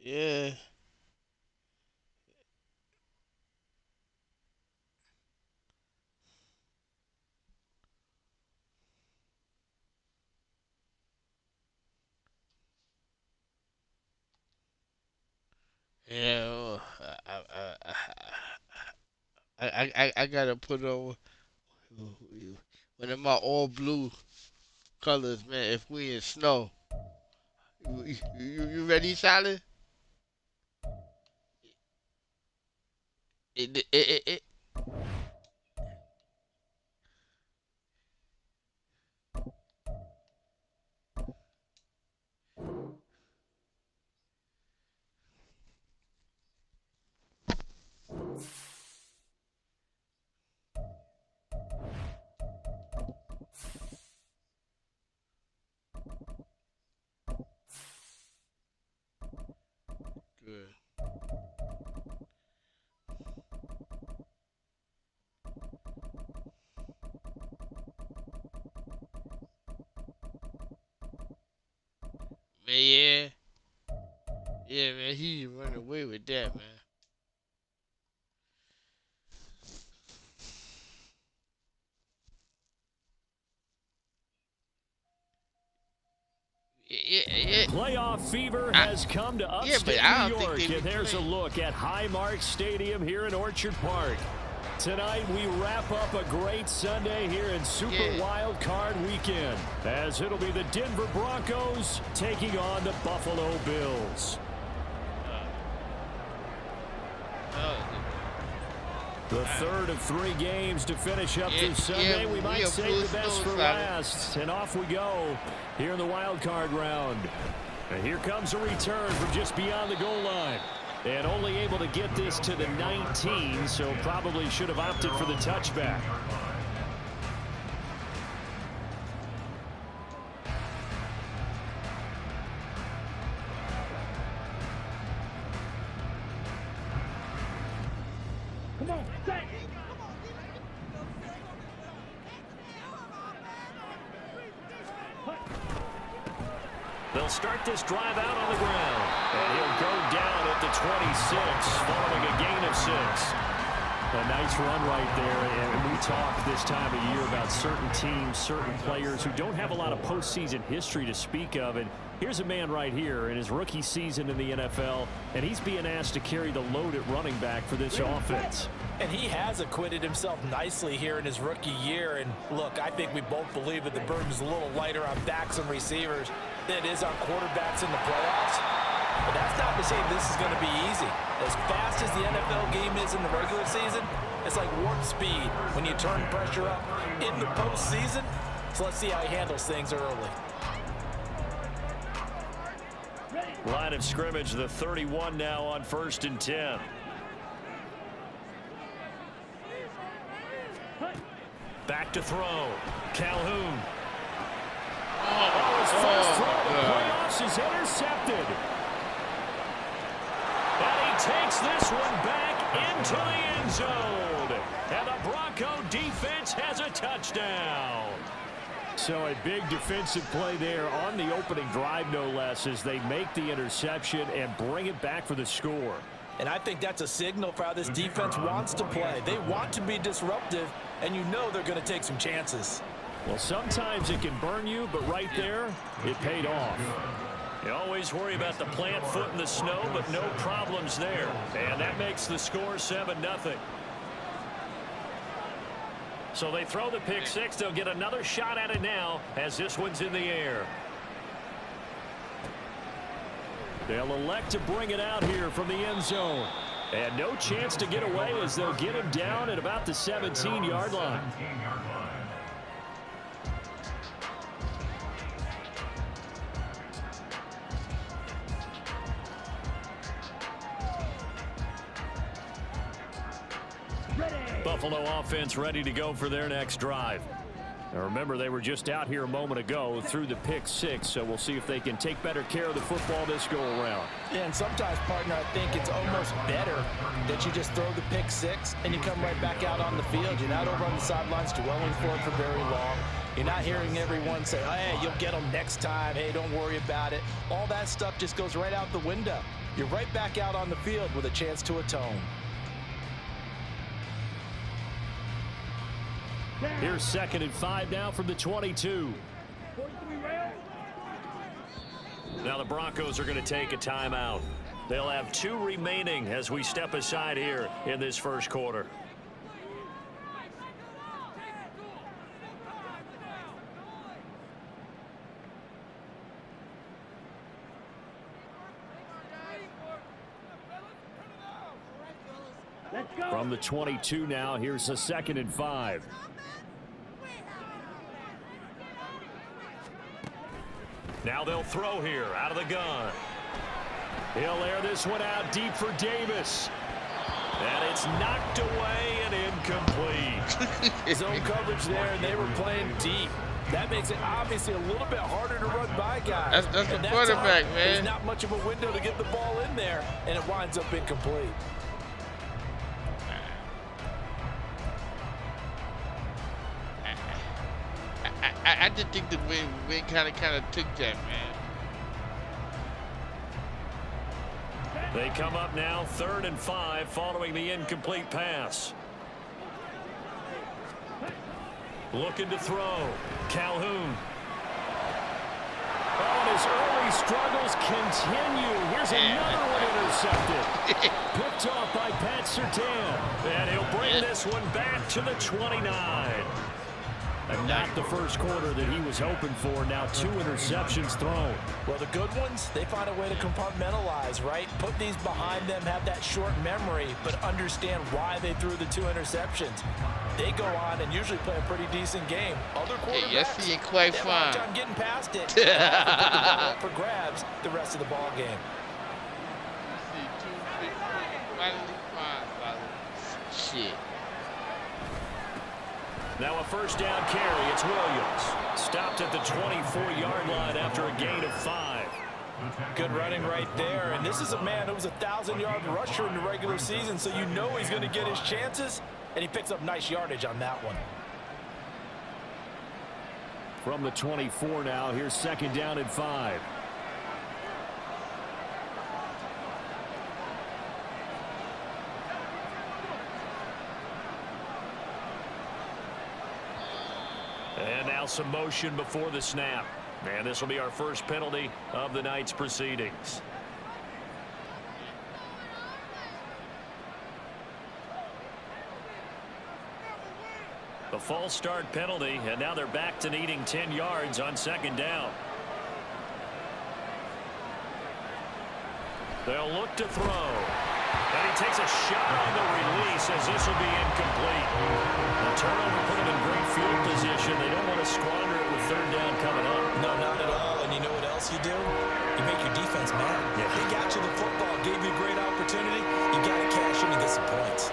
Yeah. Yeah. I gotta put on one of my all blue colors, man. If we in snow, you ready, Sally? It. Good. Man, yeah. Yeah, man. He run away with that, man. Yeah. Playoff fever I, has come to yeah, but upstate I New don't think York, they and be there's a playing. look at Highmark Stadium here in Orchard Park. Tonight, we wrap up a great Sunday here in Super Wild Card Weekend, as it'll be the Denver Broncos taking on the Buffalo Bills. The third of 3 games to finish up this Sunday. We might save the best for last. And off we go here in the wild card round. And here comes a return from just beyond the goal line. And only able to get this to the 19, so probably should have opted for the touchback. They'll start this drive out on the ground. And he'll go down at the 26, following a gain of 6. A nice run right there, and we talk this time of year about certain teams, certain players who don't have a lot of postseason history to speak of. And here's a man right here in his rookie season in the NFL, and he's being asked to carry the load at running back for this offense. And he has acquitted himself nicely here in his rookie year. And look, I think we both believe that the burden's a little lighter on backs and receivers than it is on quarterbacks in the playoffs. But that's not to say this is going to be easy. As fast as the NFL game is in the regular season, it's like warp speed when you turn pressure up in the postseason. So let's see how he handles things early. Line of scrimmage, the 31 now on 1st and 10. Back to throw. Calhoun. His first throw of the playoffs is intercepted. And he takes this one back into the end zone. And the Bronco defense has a touchdown. So a big defensive play there on the opening drive, no less, as they make the interception and bring it back for the score. And I think that's a signal for how this defense wants to play. They want to be disruptive, and you know they're going to take some chances. Well, sometimes it can burn you, but right there, it paid off. You always worry about the plant foot in the snow, but no problems there. And that makes the score 7-0. So they throw the pick six. They'll get another shot at it now as this one's in the air. They'll elect to bring it out here from the end zone. And no chance to get away as they'll get him down at about the 17-yard line. Buffalo offense ready to go for their next drive. Now remember, they were just out here a moment ago through the pick six, so we'll see if they can take better care of the football this go around. Yeah, and sometimes, partner, I think it's almost better that you just throw the pick six and you come right back out on the field. You're not over on the sidelines dwelling for it for very long. You're not hearing everyone say, hey, you'll get them next time. Hey, don't worry about it. All that stuff just goes right out the window. you're right back out on the field with a chance to atone. Here's 2nd and 5 now from the 22. Now the Broncos are going to take a timeout. They'll have 2 remaining as we step aside here in this first quarter. From the 22 now, here's a 2nd and 5. Now they'll throw here out of the gun. He'll air this one out deep for Davis. And it's knocked away and incomplete. Zone coverage there, and they were playing deep. That makes it obviously a little bit harder to run by guys. That's the quarterback, man. There's not much of a window to get the ball in there, and it winds up incomplete. I just think the wind kind of took that, man. They come up now 3rd and 5 following the incomplete pass. Looking to throw. Calhoun. Oh, and his early struggles continue. Here's another one intercepted. Picked off by Pat Surtain. And he'll bring this one back to the 29. And not the first quarter that he was hoping for. Now 2 interceptions thrown. Well, the good ones, they find a way to compartmentalize, right? Put these behind them, have that short memory, but understand why they threw the 2 interceptions. They go on and usually play a pretty decent game. Other quarterbacks, yes, he ain't quite they have a fine. hard time getting past it. They have to put the ball up for grabs the rest of the ball game. Shit. Now a first down carry. It's Williams. Stopped at the 24-yard line after a gain of 5. Good running right there. And this is a man who was a 1,000-yard rusher in the regular season, so you know he's going to get his chances, and he picks up nice yardage on that one. From the 24 now, here's 2nd down and 5. And now some motion before the snap. And this will be our first penalty of the night's proceedings. The false start penalty, and now they're back to needing 10 yards on 2nd down. They'll look to throw. And he takes a shot on the release as this will be incomplete. The turnover put him in great field position. They don't want to squander it with 3rd down coming up. No, not at all. And you know what else you do? You make your defense mad. Yeah. They got you the football, gave you a great opportunity. You got to cash in and get some points.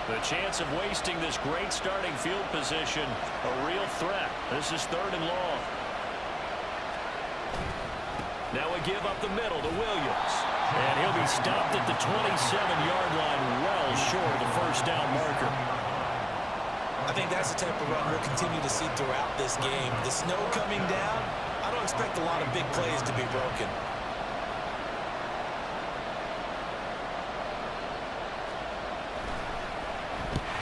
The chance of wasting this great starting field position, a real threat. This is 3rd and long. Now we give up the middle to Williams. And he'll be stopped at the 27-yard line, well short of the first down marker. I think that's the type of run we'll continue to see throughout this game. The snow coming down, I don't expect a lot of big plays to be broken.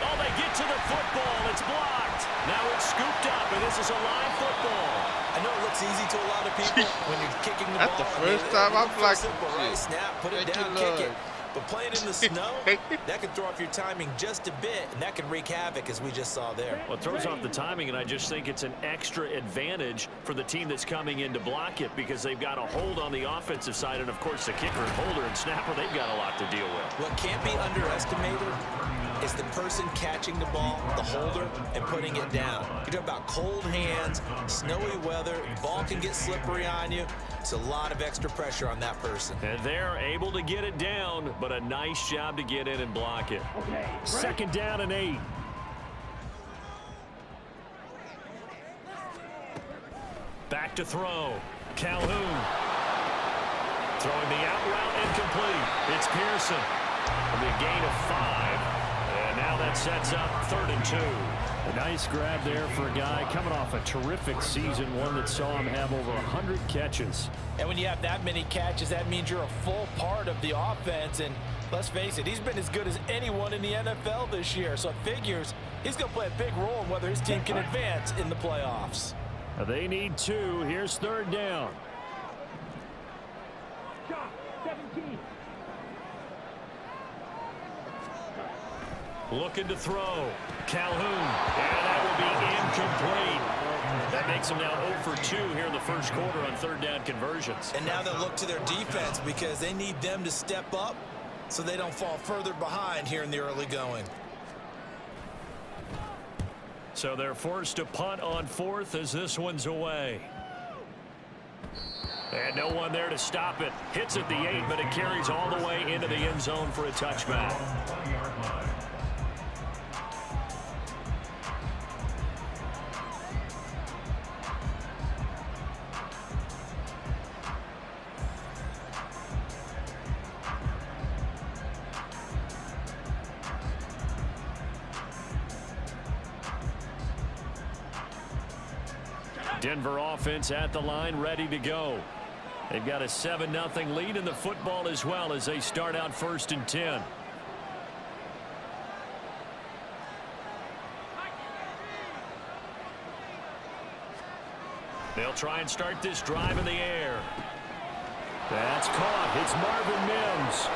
Oh, they get to the football. It's blocked. Now it's scooped up, and this is a live football. I know it looks easy to a lot of people when you're kicking the That's ball. the first time I've blocked simple, right? shit. Snap, put it Thank down, you, kick Lord. it. But playing in the snow, that can throw off your timing just a bit, and that can wreak havoc, as we just saw there. Well, it throws off the timing, and I just think it's an extra advantage for the team that's coming in to block it because they've got a hold on the offensive side, and, of course, the kicker, holder, and snapper, they've got a lot to deal with. What can't be underestimated is the person catching the ball, the holder, and putting it down. You're talking about cold hands, snowy weather, ball can get slippery on you. It's a lot of extra pressure on that person. And they're able to get it down, but a nice job to get in and block it. 2nd down and 8. Back to throw. Calhoun. Throwing the out route incomplete. It's Pearson. It'll be a gain of 5. And now that sets up 3rd and 2. Nice grab there for a guy coming off a terrific season, one that saw him have over 100 catches. And when you have that many catches, that means you're a full part of the offense. And let's face it, he's been as good as anyone in the NFL this year. So it figures he's going to play a big role in whether his team can advance in the playoffs. They need 2. Here's 3rd down. Looking to throw. Calhoun. And that will be incomplete. That makes them now 0 for 2 here in the first quarter on 3rd down conversions. And now they'll look to their defense because they need them to step up so they don't fall further behind here in the early going. So they're forced to punt on 4th as this one's away. And no one there to stop it. Hits at the 8, but it carries all the way into the end zone for a touchback. Denver offense at the line, ready to go. They've got a 7-0 lead in the football as well as they start out 1st and 10. They'll try and start this drive in the air. That's caught. It's Marvin Mims.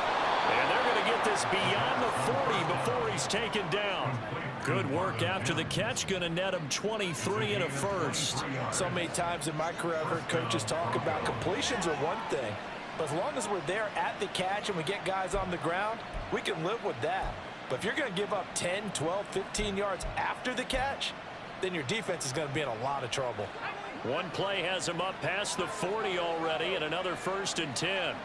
And they're going to get this beyond the 40 before he's taken down. Good work after the catch. Going to net him 23 and a first. So many times in my career I've heard coaches talk about completions are one thing. But as long as we're there at the catch and we get guys on the ground, we can live with that. But if you're going to give up 10, 12, 15 yards after the catch, then your defense is going to be in a lot of trouble. One play has him up past the 40 already and another 1st and 10.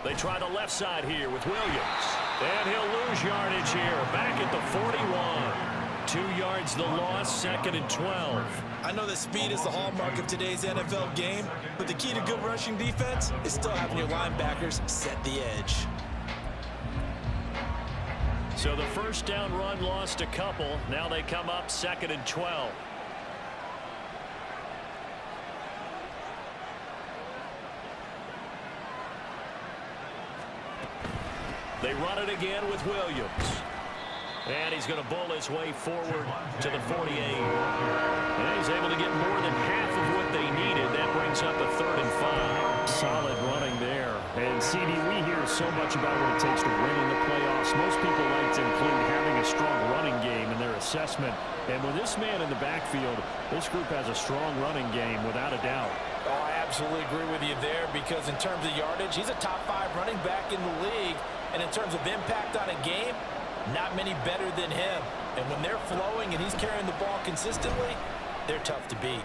They try the left side here with Williams. And he'll lose yardage here. Back at the 41. 2 yards the loss, 2nd and 12. I know that speed is the hallmark of today's NFL game, but the key to good rushing defense is still having your linebackers set the edge. So the 1st down run lost a couple. Now they come up 2nd and 12. They run it again with Williams. And he's going to bull his way forward to the 48. And he's able to get more than half of what they needed. That brings up a 3rd and 5. Solid running there. And CD, we hear so much about what it takes to win in the playoffs. Most people like to include having a strong running game in their assessment. And with this man in the backfield, this group has a strong running game without a doubt. Oh, I absolutely agree with you there because in terms of yardage, he's a top 5 running back in the league. And in terms of impact on a game, not many better than him. And when they're flowing and he's carrying the ball consistently, they're tough to beat.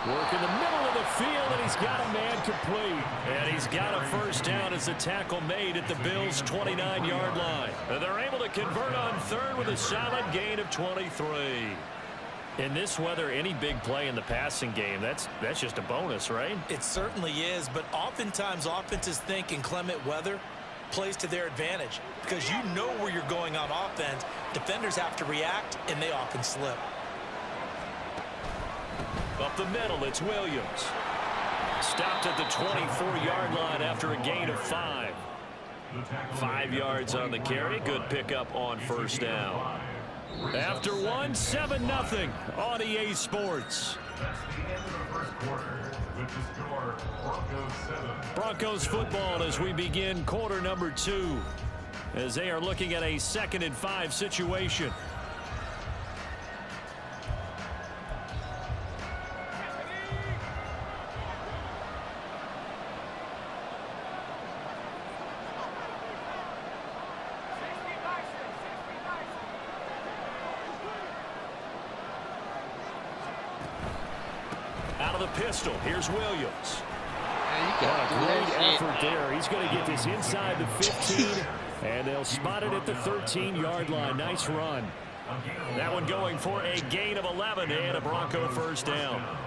Work in the middle of the field, and he's got a man complete. And he's got a 1st down as the tackle made at the Bills' 29-yard line. And they're able to convert on 3rd with a solid gain of 23. In this weather, any big play in the passing game, that's just a bonus, right? It certainly is, but oftentimes offenses think inclement weather plays to their advantage because you know where you're going on offense. Defenders have to react, and they often slip. Up the middle, it's Williams. Stopped at the 24-yard line after a gain of 5. 5 yards on the carry. Good pickup on 1st down. After 1, 7-0 on EA Sports. Broncos football as we begin quarter number 2 as they are looking at a 2nd and 5 situation. Out of the pistol, here's Williams. Great effort there. He's going to get this inside the 15, and they'll spot it at the 13-yard line. Nice run. That one going for a gain of 11 and a Bronco 1st down.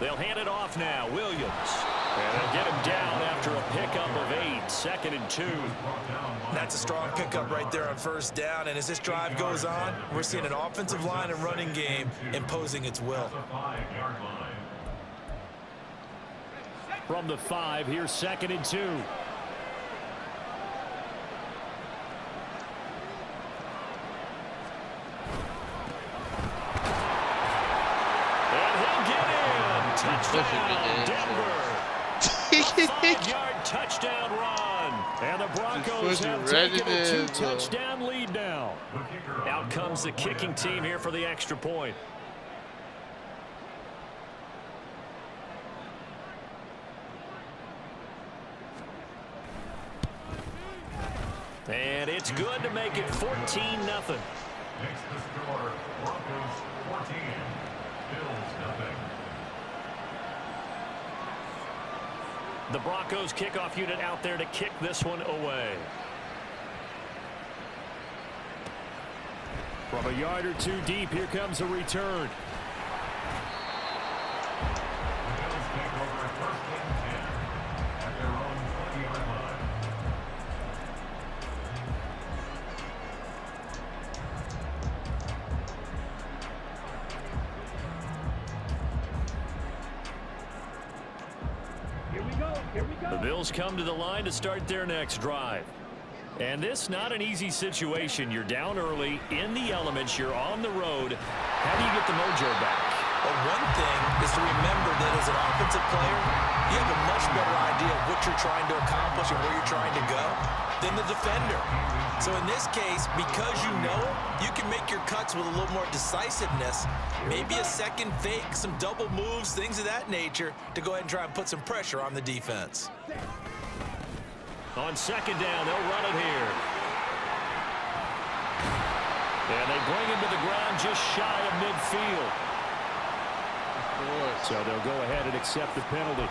They'll hand it off now. Williams. And they'll get him down after a pickup of 8. 2nd and 2. That's a strong pickup right there on first down. And as this drive goes on, we're seeing an offensive line and running game imposing its will. From the 5, here's 2nd and 2. Touchdown, Denver. 5-yard touchdown run. And the Broncos have taken a 2-touchdown lead now. Out comes the kicking team here for the extra point. And it's good to make it 14-0. Makes the score Broncos 14, Bills nothing. The Broncos kickoff unit out there to kick this one away. From a yard or two deep, here comes a return. The Bills take over 1st and 10 at their own 20-yard line. The Bills come to the line to start their next drive. And this not an easy situation. You're down early, in the elements, you're on the road. How do you get the mojo back? Well, one thing is to remember that as an offensive player, you have a much better idea of what you're trying to accomplish and where you're trying to go than the defender. So in this case, because you know it, you can make your cuts with a little more decisiveness, maybe a second fake, some double moves, things of that nature, to go ahead and try and put some pressure on the defense. On 2nd down, they'll run it here. And they bring him to the ground just shy of midfield. So they'll go ahead and accept the penalty.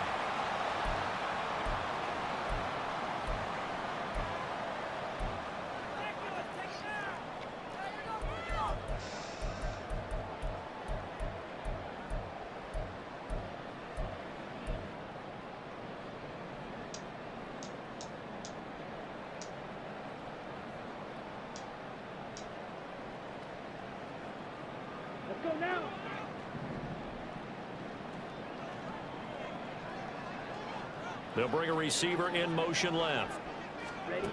Let's go now. They'll bring a receiver in motion left. Ready?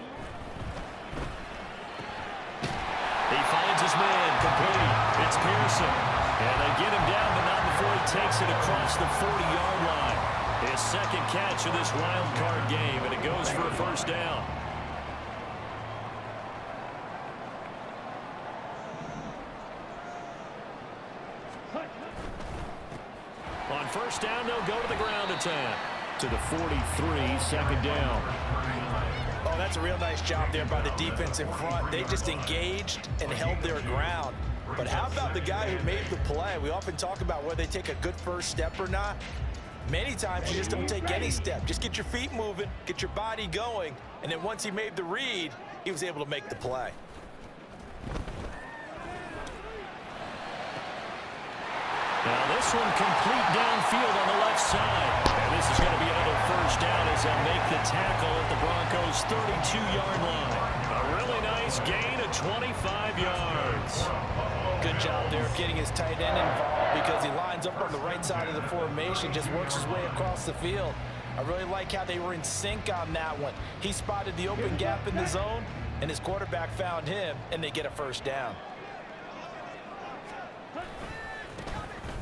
He finds his man, complete. It's Pearson. And they get him down, but not before he takes it across the 40-yard line. His 2nd catch of this wild card game, and it goes for a 1st down. On 1st down, they'll go to the ground attack. To the 43, 2nd down. Oh, that's a real nice job there by the defense in front. They just engaged and held their ground. But how about the guy who made the play? We often talk about whether they take a good first step or not. Many times you just don't take any step. Just get your feet moving, get your body going, and then once he made the read, he was able to make the play. Now this one complete downfield on the left side. And this is going to be another 1st down as they'll make the tackle at the Broncos' 32-yard line. A really nice gain of 25 yards. Good job there getting his tight end involved because he lines up on the right side of the formation, just works his way across the field. I really like how they were in sync on that one. He spotted the open gap in the zone, and his quarterback found him, and they get a 1st down.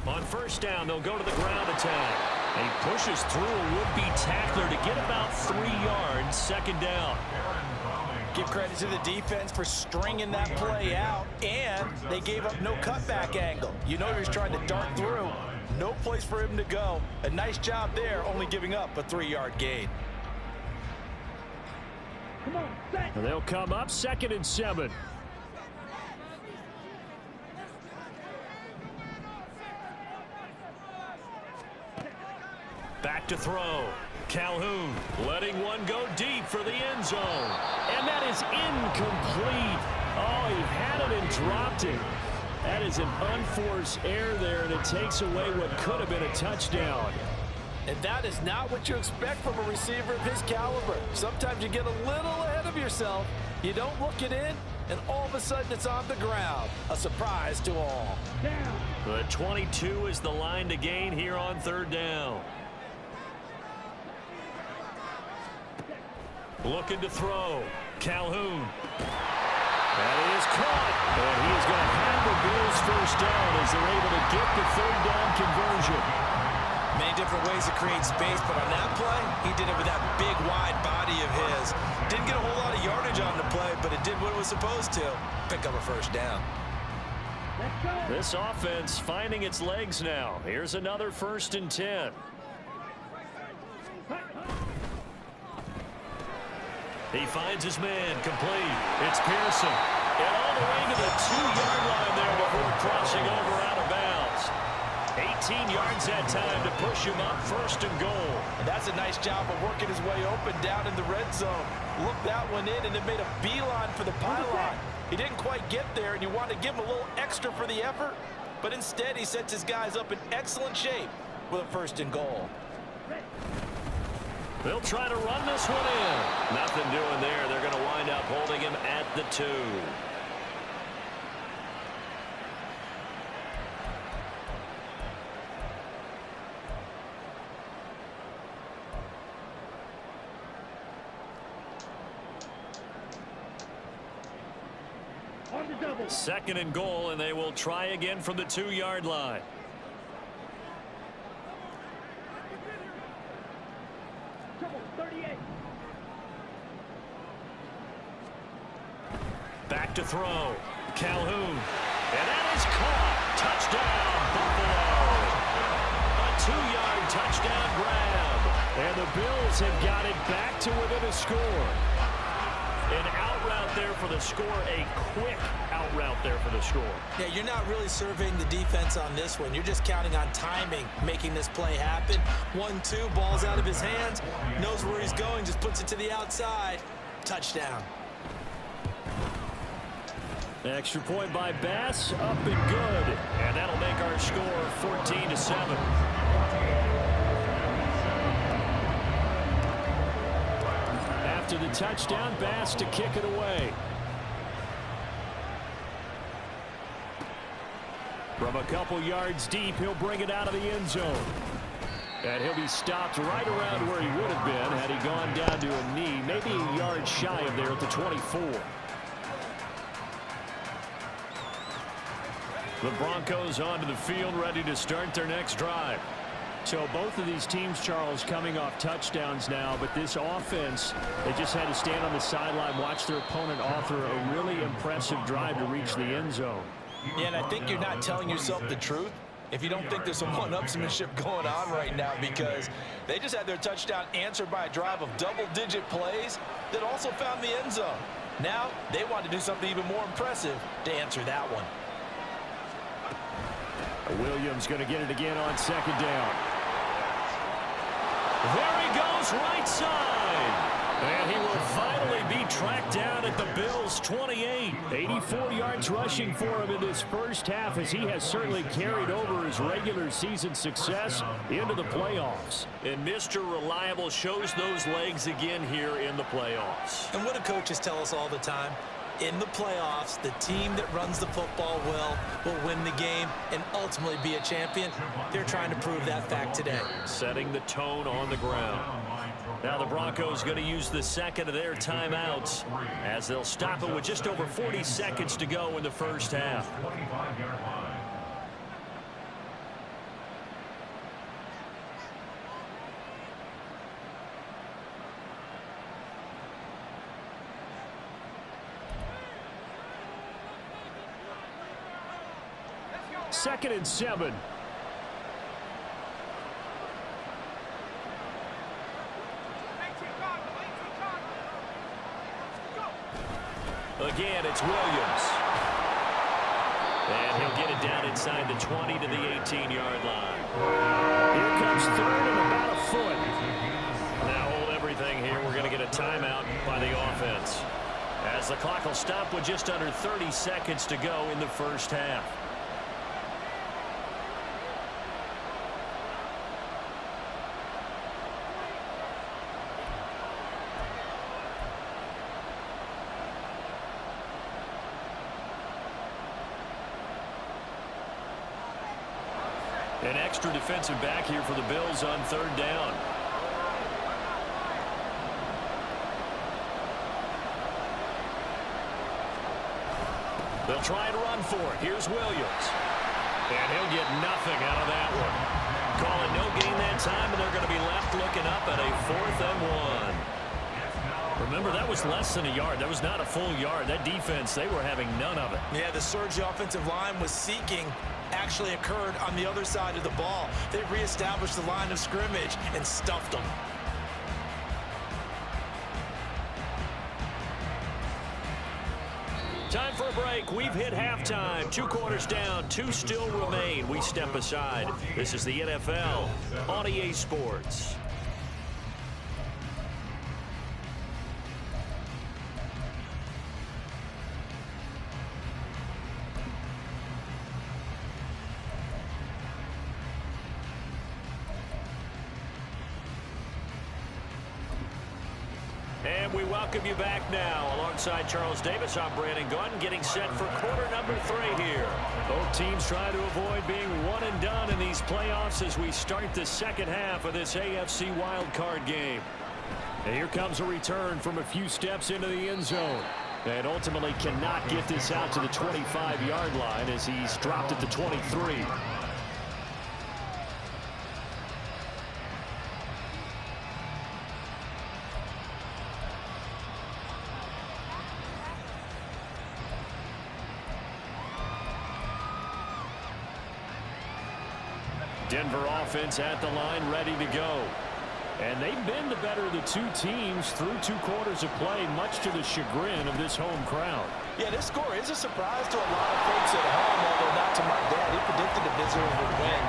On 1st down, they'll go to the ground attack. He pushes through a would-be tackler to get about 3 yards, 2nd down. Give credit to the defense for stringing that play out, and they gave up no cutback angle. You know he was trying to dart through. No place for him to go. A nice job there, only giving up a 3-yard gain. Come on, set. And they'll come up 2nd and 7. Back to throw. Calhoun letting one go deep for the end zone. And that is incomplete. Oh, he had it and dropped it. That is an unforced error there, and it takes away what could have been a touchdown. And that is not what you expect from a receiver of his caliber. Sometimes you get a little ahead of yourself. You don't look it in, and all of a sudden it's on the ground. A surprise to all. Down. But 22 is the line to gain here on third down. Looking to throw. Calhoun. That is caught. And he is going to have the Bills first down as they're able to get the third down conversion. Many different ways to create space, but on that play, he did it with that big, wide body of his. Didn't get a whole lot of yardage on the play, but it did what it was supposed to. Pick up a first down. Let's go. This offense finding its legs now. Here's another 1st and 10. He finds his man complete. It's Pearson. And all the way to the 2-yard line there before crossing over out of bounds. 18 yards that time to push him up 1st and goal. And that's a nice job of working his way open down in the red zone. Looked that one in and then made a beeline for the pylon. He didn't quite get there, and you want to give him a little extra for the effort. But instead, he sets his guys up in excellent shape with a 1st and goal. They'll try to run this one in. Nothing doing there. They're going to wind up holding him at the 2. On the double. 2nd and goal, and they will try again from the 2-yard line. Trouble. 38. Back to throw. Calhoun. And that is caught. Touchdown, Buffalo. A 2-yard touchdown grab. And the Bills have got it back to within a score. An out route there for the score. A quick out route there for the score. Yeah, you're not really surveying the defense on this one. You're just counting on timing, making this play happen. 1-2, ball's out of his hands. Knows where he's going, just puts it to the outside. Touchdown. Extra point by Bass, up and good. And that'll make our score 14-7. After the touchdown, Bass to kick it away. From a couple yards deep, he'll bring it out of the end zone. And he'll be stopped right around where he would have been had he gone down to a knee, maybe a yard shy of there at the 24. The Broncos onto the field, ready to start their next drive. So both of these teams, Charles, coming off touchdowns now, but this offense, they just had to stand on the sideline, watch their opponent offer a really impressive drive to reach the end zone. Yeah, and I think you're not telling yourself the truth if you don't think there's some one-upsmanship going on right now, because they just had their touchdown answered by a drive of double-digit plays that also found the end zone. Now they want to do something even more impressive to answer that one. Williams going to get it again on 2nd down. There he goes, right side. And he will finally be tracked down at the Bills' 28. 84 yards rushing for him in this first half, as he has certainly carried over his regular season success into the playoffs. And Mr. Reliable shows those legs again here in the playoffs. And what do coaches tell us all the time? In the playoffs, the team that runs the football will win the game and ultimately be a champion. They're trying to prove that fact today. Setting the tone on the ground. Now the Broncos going to use the 2nd of their timeouts as they'll stop it with just over 40 seconds to go in the first half. 25-yard line. Second and 7. Again, it's Williams. And he'll get it down inside the 20 to the 18-yard line. Here comes 3rd and about a foot. Now hold everything here. We're going to get a timeout by the offense, as the clock will stop with just under 30 seconds to go in the first half. An extra defensive back here for the Bills on 3rd down. They'll try and run for it. Here's Williams. And he'll get nothing out of that one. Call it no gain that time, and they're going to be left looking up at a 4th and 1. Remember, that was less than a yard. That was not a full yard. That defense, they were having none of it. Yeah, the surge the offensive line was seeking actually occurred on the other side of the ball. They reestablished the line of scrimmage and stuffed them. Time for a break. We've hit halftime. 2 quarters down. 2 still remain. We step aside. This is the NFL on EA Sports. And we welcome you back now. Alongside Charles Davis, I'm Brandon Gunn, getting set for quarter number 3 here. Both teams try to avoid being one and done in these playoffs as we start the second half of this AFC wildcard game. And here comes a return from a few steps into the end zone. And ultimately cannot get this out to the 25-yard line as he's dropped at the 23. Denver offense at the line, ready to go. And they've been the better of the 2 teams through 2 quarters of play, much to the chagrin of this home crowd. Yeah, this score is a surprise to a lot of folks at home, although not to my dad. He predicted the visitors would win.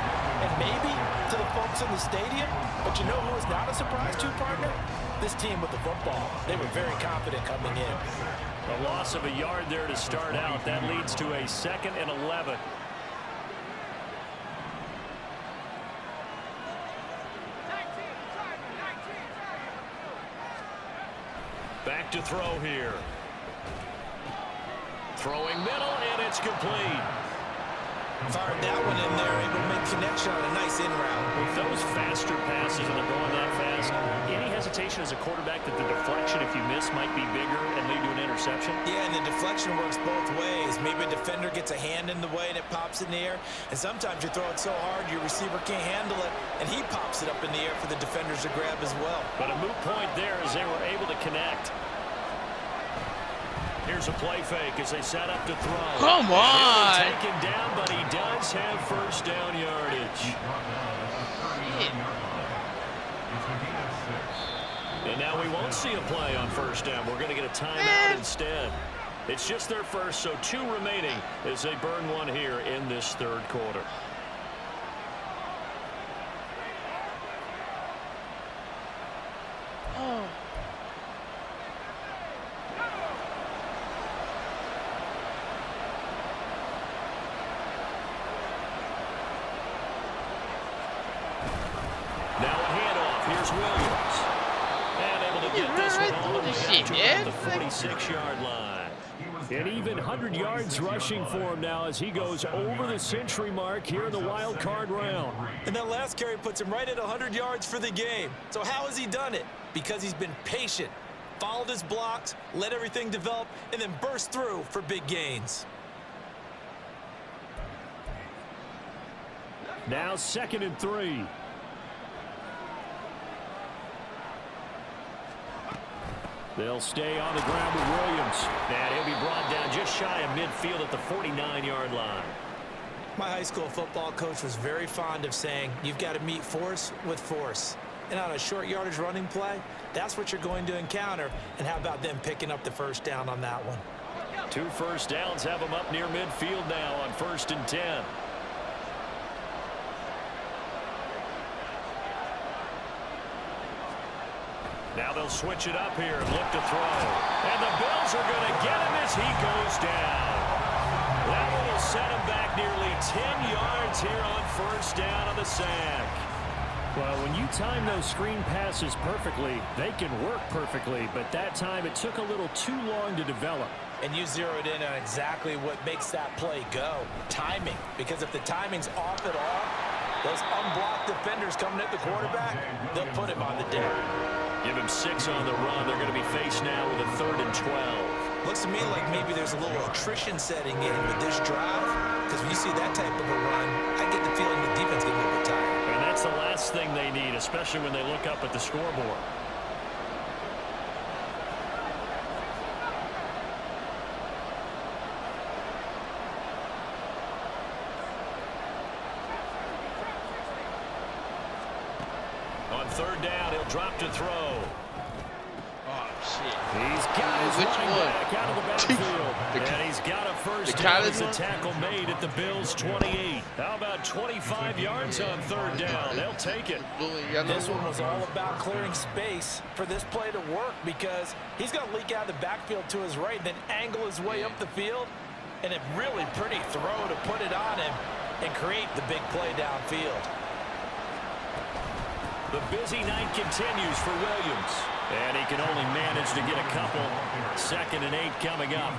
And maybe to the folks in the stadium. But you know who is not a surprise to, partner? This team with the football. They were very confident coming in. A loss of a yard there to start out. That leads to a 2nd and 11. Back to throw here. Throwing middle, and it's complete. Fired that one in there, able to make connection on a nice in route. With those faster passes and they're going that fast, any hesitation as a quarterback that the deflection, if you miss, might be bigger and lead to an interception? Yeah, and the deflection works both ways. Maybe a defender gets a hand in the way and it pops in the air. And sometimes you throw it so hard your receiver can't handle it, and he pops it up in the air for the defenders to grab as well. But a moot point there as they were able to connect. Here's a play fake as they set up to throw. Come on! Taken down, but he does have 1st down yardage. And now we won't see a play on 1st down. We're going to get a timeout instead. It's just their first, so 2 remaining as they burn one here in this 3rd quarter. Oh. Now a handoff. Here's Williams. And able to get this one all the way out to the 46-yard line. And even 100 yards rushing for him now as he goes over the century mark here in the wild card round. And that last carry puts him right at 100 yards for the game. So how has he done it? Because he's been patient, followed his blocks, let everything develop, and then burst through for big gains. Now 2nd and 3. They'll stay on the ground with Williams. And he'll be brought down just shy of midfield at the 49-yard line. My high school football coach was very fond of saying, you've got to meet force with force. And on a short yardage running play, that's what you're going to encounter. And how about them picking up the 1st down on that one? 2 first downs have them up near midfield now on 1st and 10. Now they'll switch it up here and look to throw. And the Bills are going to get him as he goes down. That one will set him back nearly 10 yards here on 1st down on the sack. Well, when you time those screen passes perfectly, they can work perfectly. But that time it took a little too long to develop. And you zeroed in on exactly what makes that play go. Timing. Because if the timing's off at all, Those unblocked defenders coming at the quarterback, they'll put him on the deck. Give him 6 on the run. They're going to be faced now with a 3rd and 12. Looks to me like maybe there's a little attrition setting in with this drive, because when you see that type of a run, I get the feeling the defense is going to be tired. And that's the last thing they need, especially when they look up at the scoreboard. On 3rd down, he'll drop to throw. Oh, shit. He's got his Which running one? back out of the backfield. And he's got a first down. It's a tackle made at the Bills' 28. How about 25 yards on 3rd down? They'll take it. This one was all about clearing space for this play to work, because he's going to leak out of the backfield to his right, then angle his way up the field, and a really pretty throw to put it on him and create the big play downfield. The busy night continues for Williams. And he can only manage to get a couple. 2nd and 8 coming up.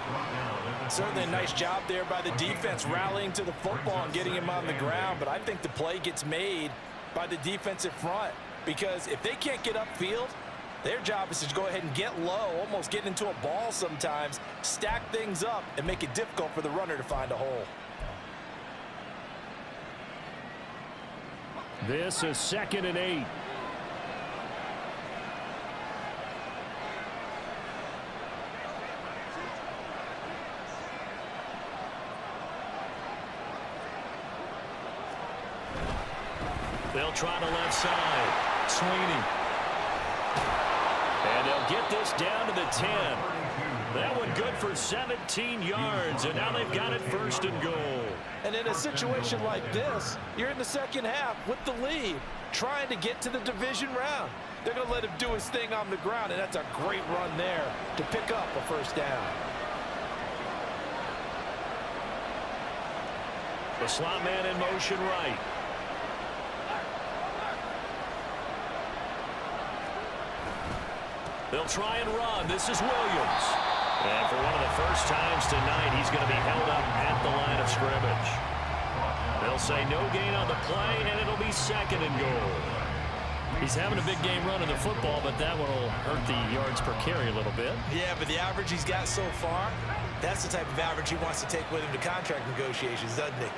Certainly a nice job there by the defense, rallying to the football and getting him on the ground. But I think the play gets made by the defensive front, because if they can't get upfield, their job is to go ahead and get low, almost get into a ball sometimes, stack things up, and make it difficult for the runner to find a hole. This is 2nd and 8. They'll try to left side. Sweeney. And they'll get this down to the 10. That one good for 17 yards, and now they've got it 1st and goal. And in a situation like this, you're in the second half with the lead, trying to get to the division round. They're going to let him do his thing on the ground, and that's a great run there to pick up a first down. The slot man in motion right. They'll try and run. This is Williams. And for one of the first times tonight, he's going to be held up at the line of scrimmage. They'll say no gain on the play, and it'll be 2nd and goal. He's having a big game running the football, but that one will hurt the yards per carry a little bit. Yeah, but the average he's got so far, that's the type of average he wants to take with him to contract negotiations, doesn't he?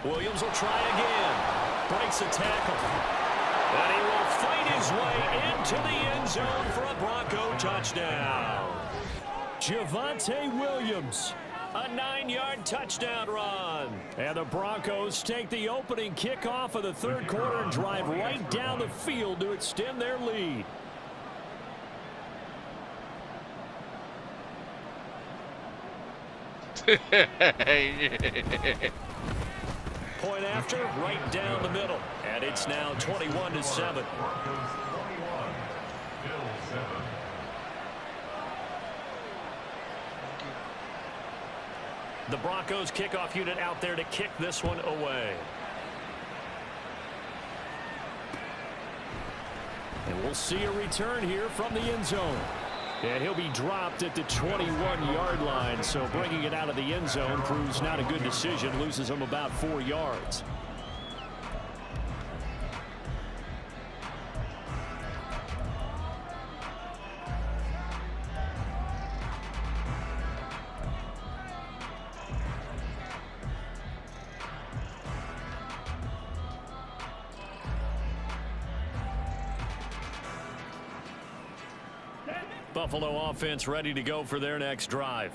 Williams will try again. Breaks a tackle. And he will fight his way into the end zone for a Bronco touchdown. Javonte Williams, a 9-yard touchdown run. And the Broncos take the opening kickoff of the 3rd quarter and drive right down the field to extend their lead. Point after, right down the middle. And it's now 21-7. The Broncos kickoff unit out there to kick this one away. And we'll see a return here from the end zone. And he'll be dropped at the 21-yard line, so bringing it out of the end zone proves not a good decision, loses him about 4 yards. Buffalo offense ready to go for their next drive.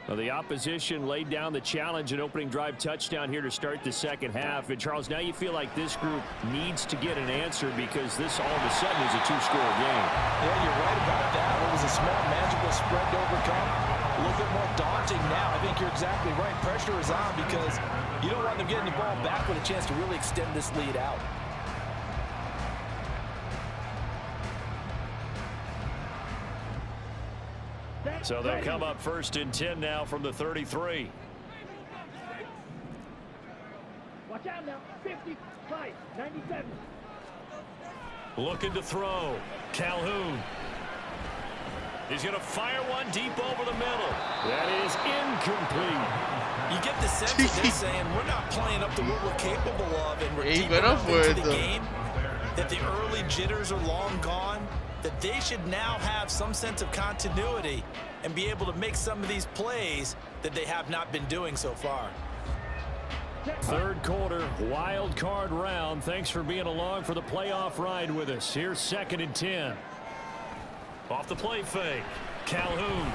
Well, the opposition laid down the challenge and opening drive touchdown here to start the second half. And, Charles, now you feel like this group needs to get an answer because this all of a sudden is a 2-score game. Yeah, you're right about that. It was a small, magical spread to overcome. A little bit more daunting now. I think you're exactly right. Pressure is on because you don't want them getting the ball back with a chance to really extend this lead out. So they'll come up 1st and 10 now from the 33. Watch out now. 55, 97. Looking to throw. Calhoun. He's going to fire one deep over the middle. That is incomplete. You get the sense that they're saying we're not playing up to what we're capable of, and we're Yeah, he deep went up enough for into it, the though. game that the early jitters are long gone, that they should now have some sense of continuity and be able to make some of these plays that they have not been doing so far. Third quarter, wild card round. Thanks for being along for the playoff ride with us. Here's 2nd and 10. Off the play fake. Calhoun.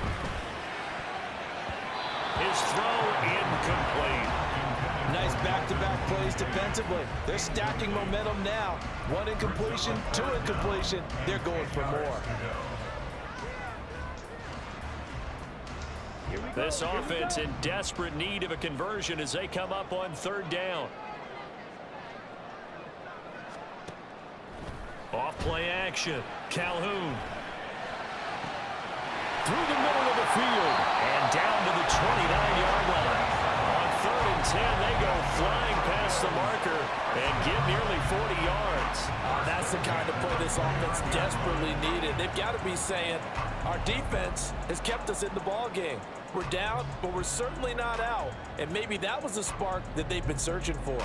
His throw incomplete. Nice back-to-back plays defensively. They're stacking momentum now. 1 incompletion, 2 incompletion. They're going for more. This offense in desperate need of a conversion as they come up on 3rd down. Off play action. Calhoun. Through the middle of the field and down to the 29-yard line. On 3rd and 10, they go flying past the marker and get nearly 40 yards. That's the kind of play this offense desperately needed. They've got to be saying, our defense has kept us in the ball game. We're down, but we're certainly not out. And maybe that was the spark that they've been searching for.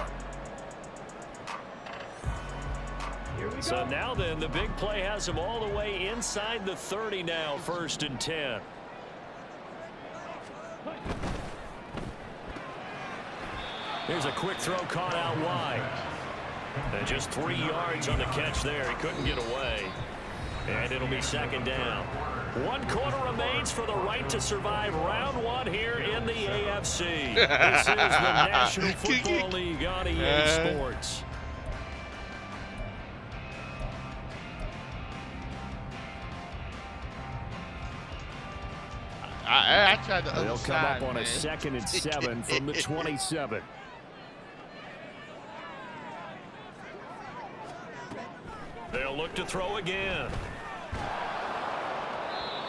So now then, the big play has them all the way inside the 30 now, 1st and 10. Here's a quick throw caught out wide. And just 3 yards on the catch there. He couldn't get away. And it'll be 2nd down. 1 quarter remains for the right to survive round 1 here in the AFC. This is the National Football League on EA Sports. I tried the other They'll come side, up on man. a 2nd and 7 from the 27. They'll look to throw again.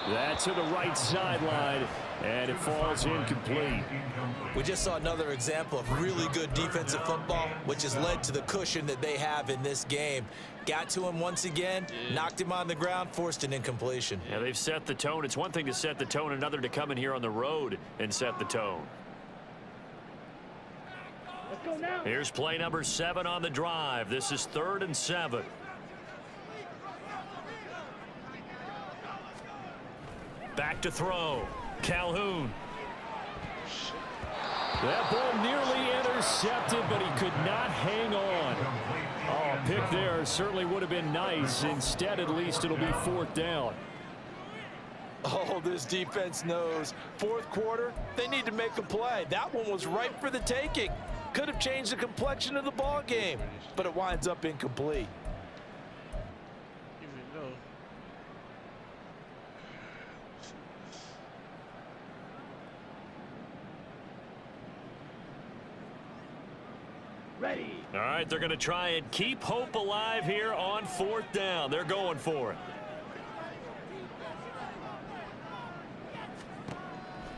That's to the right sideline, and it falls incomplete. We just saw another example of really good defensive football, which has led to the cushion that they have in this game. Got to him once again, knocked him on the ground, forced an incompletion. Yeah, they've set the tone. It's one thing to set the tone, another to come in here on the road and set the tone. Let's go now. Here's play number 7 on the drive. This is 3rd and 7. Back to throw. Calhoun. That ball nearly intercepted, but he could not hang on. Oh, a pick there certainly would have been nice. Instead, at least, it'll be 4th down. Oh, this defense knows. 4th quarter, they need to make a play. That one was ripe for the taking. Could have changed the complexion of the ball game, but it winds up incomplete. Ready. All right, they're going to try and keep hope alive here on 4th down. They're going for it.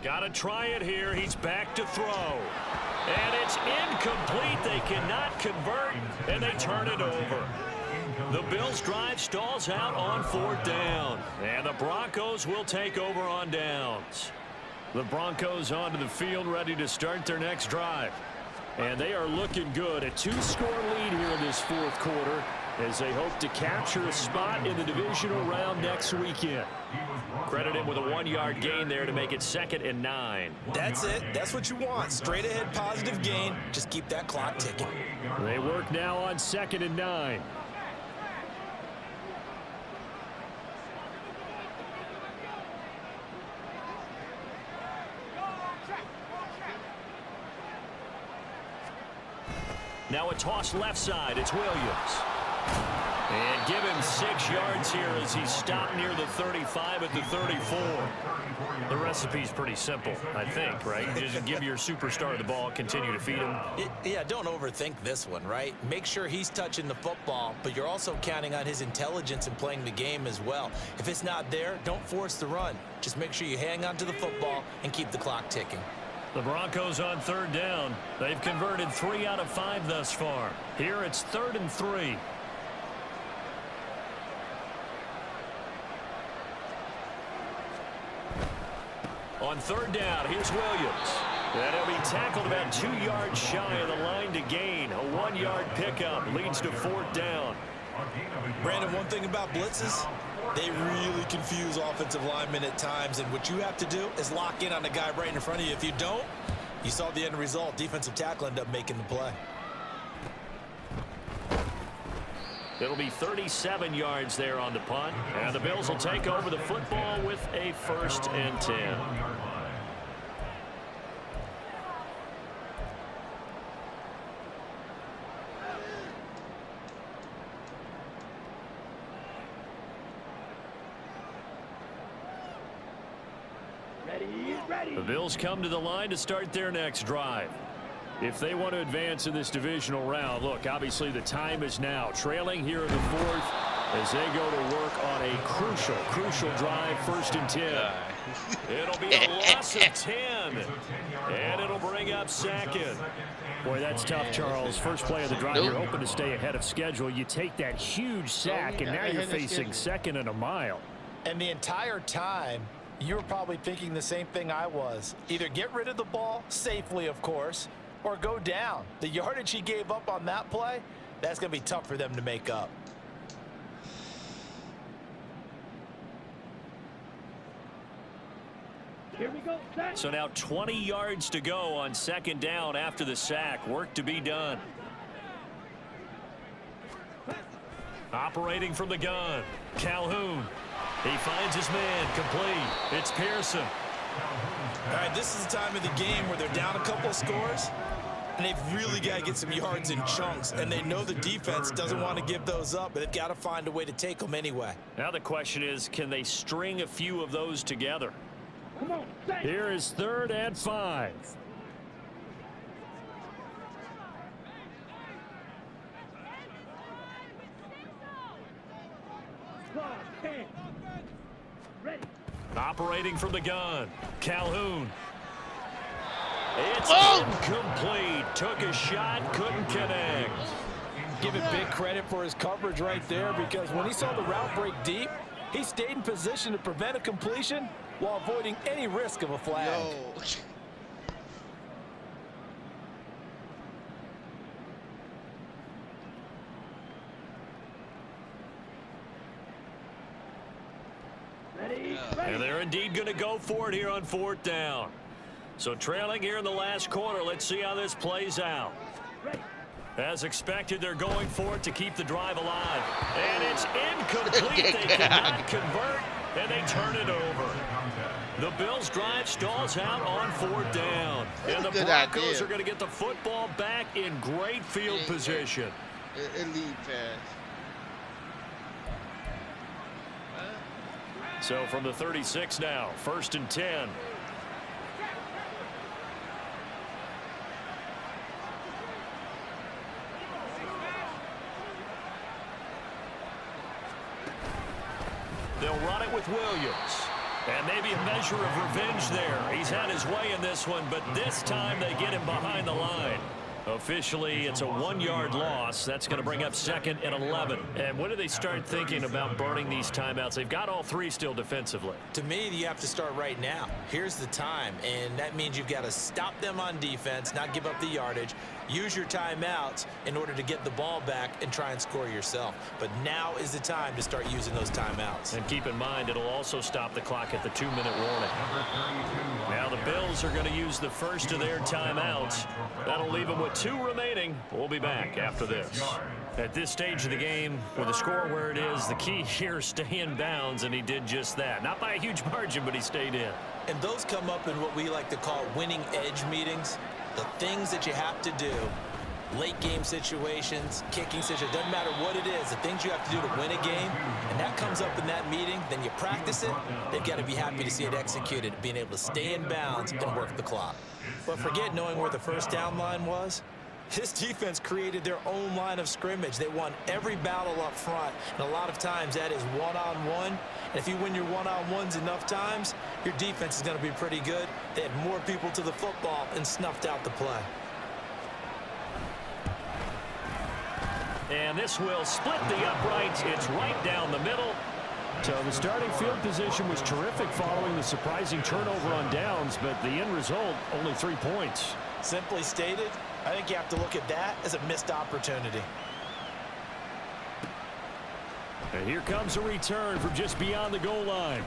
Got to try it here. He's back to throw. And it's incomplete. They cannot convert, and they turn it over. The Bills' drive stalls out on 4th down. And the Broncos will take over on downs. The Broncos onto the field, ready to start their next drive. And they are looking good. A 2-score lead here in this 4th quarter as they hope to capture a spot in the divisional round next weekend. Credit him with a 1-yard gain there to make it 2nd and 9. That's it. That's what you want. Straight ahead positive gain. Just keep that clock ticking. They work now on 2nd and 9. Now a toss left side. It's Williams. And give him 6 yards here as he stopped near the 35 at the 34. The recipe's pretty simple, I think, right? Just give your superstar the ball, continue to feed him. Yeah, don't overthink this one, right? Make sure he's touching the football, but you're also counting on his intelligence in playing the game as well. If it's not there, don't force the run. Just make sure you hang on to the football and keep the clock ticking. The Broncos on 3rd down. They've converted 3 out of 5 thus far. Here it's 3rd and 3. on third down, here's Williams. And he'll be tackled about 2 yards shy of the line to gain. A 1-yard pickup leads to fourth down. Brandon, one thing about blitzes, they really confuse offensive linemen at times, and what you have to do is lock in on the guy right in front of you. If you don't, you saw the end result. Defensive tackle ended up making the play. It'll be 37 yards there on the punt, and the Bills will take over the football with a 1st and 10. Ready. The Bills come to the line to start their next drive. If they want to advance in this divisional round, look, obviously the time is now. Trailing here in the 4th as they go to work on a crucial drive, 1st and 10. It'll be a loss of 10, and it'll bring up 2nd. Boy, that's tough, Charles. First play of the drive, you're hoping to stay ahead of schedule. You take that huge sack, and now you're facing 2nd and a mile. And the entire time, you were probably thinking the same thing I was. Either get rid of the ball, safely, of course, or go down. The yardage he gave up on that play, that's going to be tough for them to make up. Here we go. Set. So now 20 yards to go on 2nd down after the sack. Work to be done. Operating from the gun, Calhoun. He finds his man, complete. It's Pearson. All right, this is the time of the game where they're down a couple of scores, and they've really got to get some yards in chunks, and they know the defense doesn't want to give those up, but they've got to find a way to take them anyway. Now the question is, can they string a few of those together? Come on. Set. Here is 3rd and 5. Five, 10. Ready. Operating from the gun, Calhoun. It's incomplete. Took a shot, couldn't connect. Give it big credit for his coverage right there, because when he saw the route break deep, he stayed in position to prevent a completion while avoiding any risk of a flag. Yo. Ready. And they're indeed going to go for it here on 4th down. So trailing here in the last quarter, let's see how this plays out. Ready. As expected, they're going for it to keep the drive alive. And it's incomplete. They cannot convert, and they turn it over. The Bills' drive stalls out on 4th down. And the Broncos are going to get the football back in great field position. Elite pass. So from the 36 now, 1st and 10. They'll run it with Williams. And maybe a measure of revenge there. He's had his way in this one, but this time they get him behind the line. Officially, it's a 1-yard loss. That's going to bring up 2nd and 11. And when do they start thinking about burning these timeouts? They've got all 3 still defensively. To me, you have to start right now. Here's the time, and that means you've got to stop them on defense, not give up the yardage, use your timeouts in order to get the ball back and try and score yourself. But now is the time to start using those timeouts. And keep in mind, it'll also stop the clock at the 2-minute warning. Now the Bills are going to use the first of their timeouts. That'll leave them with 2 remaining. We'll be back after this. At this stage of the game, with the score where it is, the key here is stay in bounds, and he did just that. Not by a huge margin, but he stayed in. And those come up in what we like to call winning edge meetings. The things that you have to do, late game situations, kicking situations, doesn't matter what it is, the things you have to do to win a game, and that comes up in that meeting, then you practice it, they've got to be happy to see it executed, being able to stay in bounds and work the clock. But forget knowing where the first down line was. This defense created their own line of scrimmage. They won every battle up front, and a lot of times that is one-on-one. And if you win your one-on-ones enough times, your defense is going to be pretty good. They had more people to the football and snuffed out the play. And this will split the uprights. It's right down the middle. So the starting field position was terrific following the surprising turnover on downs, but the end result, only 3 points. Simply stated, I think you have to look at that as a missed opportunity. And here comes a return from just beyond the goal line.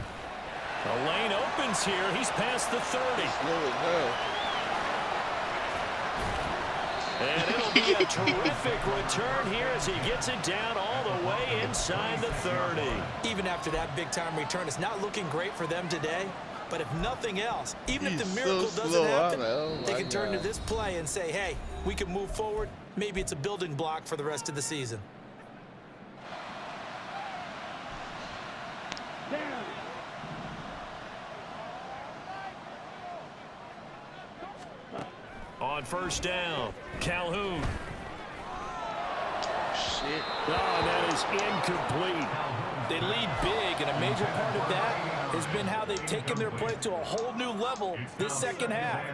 The lane opens here. He's past the 30. And it'll be a terrific return here as he gets it down all the way inside the 30. Even after that big-time return, it's not looking great for them today. But if nothing else, even if the miracle doesn't happen, they can turn to this play and say, hey, we can move forward. Maybe it's a building block for the rest of the season. Down. On first down, Calhoun. Shit. Oh, that is incomplete. They lead big, and a major part of that has been how they've taken their play to a whole new level this second half.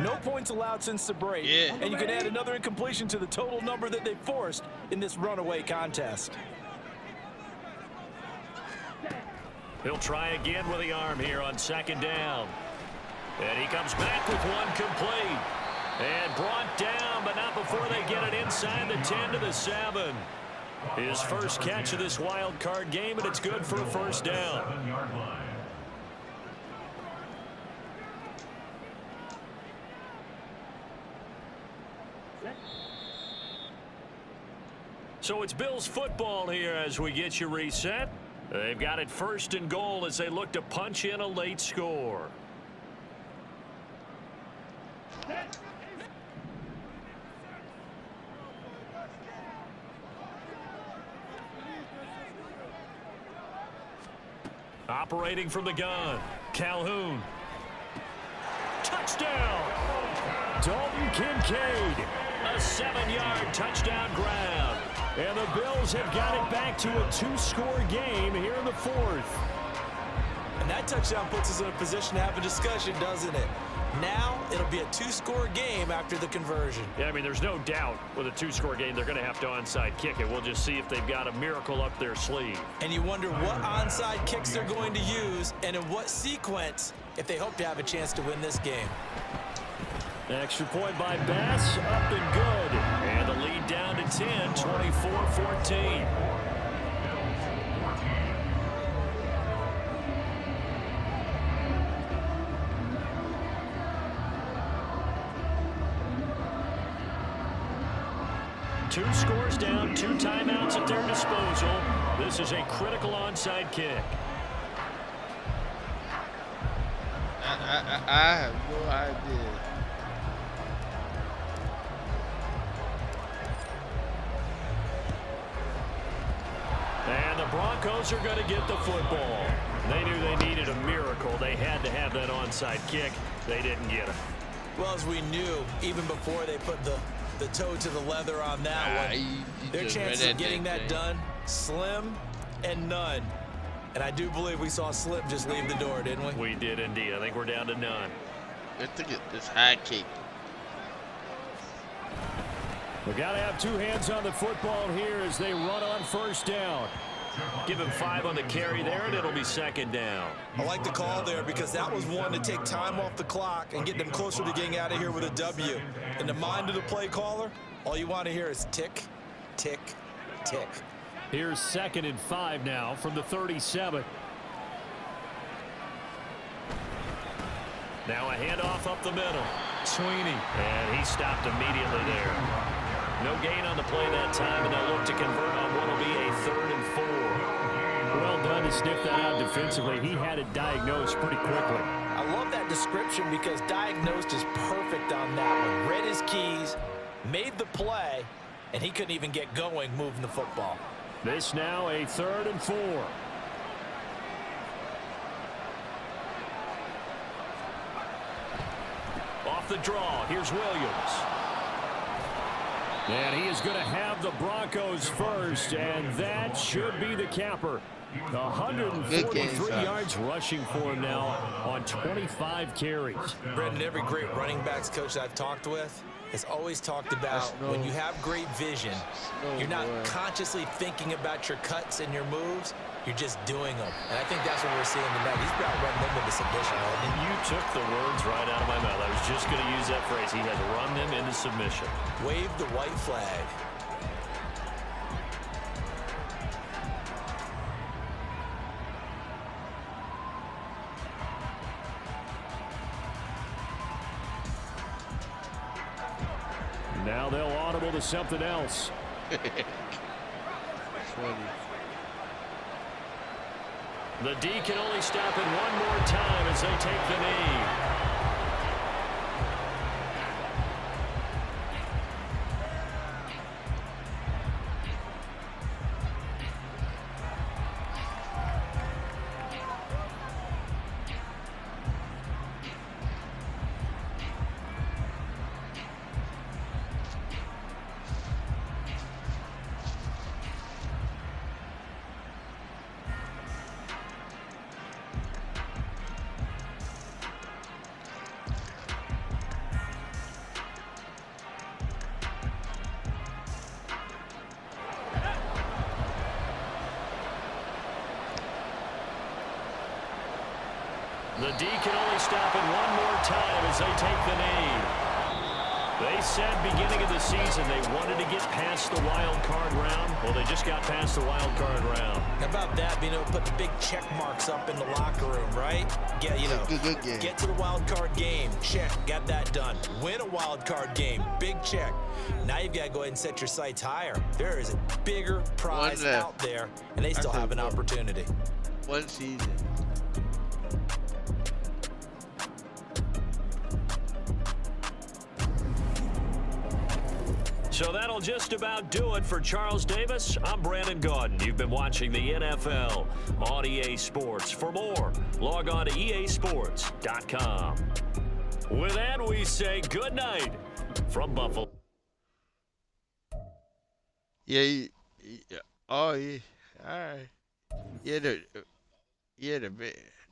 No points allowed since the break, and you can add another incompletion to the total number that they forced in this runaway contest. He'll try again with the arm here on second down. And he comes back with one complete. And brought down, but not before they get it inside the 10 to the 7. His first catch of this wild card game, and it's good for a first down. 7-yard line. So it's Bills football here as we get you reset. They've got it first and goal as they look to punch in a late score. Operating from the gun, Calhoun. Touchdown! Dalton Kincaid. A 7-yard touchdown grab. And the Bills have got it back to a 2-score game here in the 4th. And that touchdown puts us in a position to have a discussion, doesn't it? Now it'll be a 2-score game after the conversion. Yeah, I mean, there's no doubt with a 2-score game, they're going to have to onside kick it. We'll just see if they've got a miracle up their sleeve. And you wonder what onside kicks they're going to use and in what sequence if they hope to have a chance to win this game. Extra point by Bass, up and good. And the lead down to 10, 24-14. Two scores down, 2 timeouts at their disposal. This is a critical onside kick. I have no idea. And the Broncos are going to get the football. They knew they needed a miracle. They had to have that onside kick. They didn't get it. Well, as we knew, even before they put the toe to the leather on that one, their chances of getting that done, slim and none. And I do believe we saw Slim just leave the door, didn't we? We did indeed. I think we're down to none. I think it's high kick. We got to have 2 hands on the football here as they run on first down. Give him 5 on the carry there, and it'll be second down. I like the call there because that was one to take time off the clock and get them closer to getting out of here with a W. In the mind of the play caller, all you want to hear is tick, tick, tick. Here's 2nd and 5 now from the 37. Now a handoff up the middle. Sweeney. And he stopped immediately there. No gain on the play that time, and they'll look to convert on what will be a 3rd and 4. Well done to sniff that out defensively. He had it diagnosed pretty quickly. I love that description because diagnosed is perfect on that one. Read his keys, made the play, and he couldn't even get going moving the football. This now a 3rd and 4. Off the draw, here's Williams. And he is going to have the Broncos first, and that should be the capper. Good game, 143 son. yards rushing for him now on 25 carries. Brendan, every great running backs coach I've talked with has always talked about when you have great vision, you're not consciously thinking about your cuts and your moves, you're just doing them. And I think that's what we're seeing tonight. He's about running them into submission. And you took the words right out of my mouth. I was just going to use that phrase. He has run them into submission. Wave the white flag. Now they'll audible to something else. 20. The D can only stop it one more time as they take the knee. The D can only stop it one more time as they take the knee. They said beginning of the season they wanted to get past the wild card round. Well, they just got past the wild card round. How about that, being able to put the big check marks up in the locker room, right? Get, Good game. get to the wild card game. Check, got that done. Win a wild card game, big check. Now you've got to go ahead and set your sights higher. There is a bigger prize out there, and they still have an opportunity. One season. So that'll just about do it for Charles Davis. I'm Brandon Gaudin. You've been watching the NFL on EA Sports. For more, log on to easports.com. With that, we say good night from Buffalo. Yeah. Oh, yeah. All right.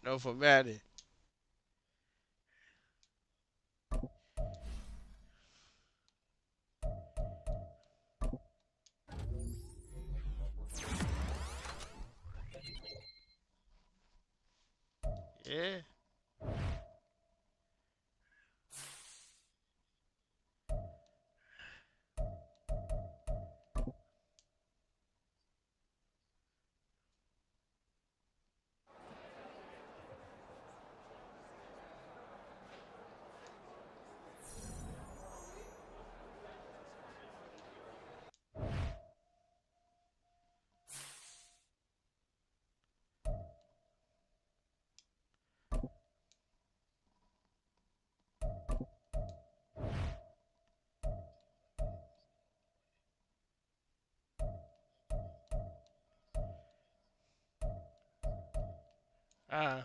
No, for Madden. Yeah. Ah.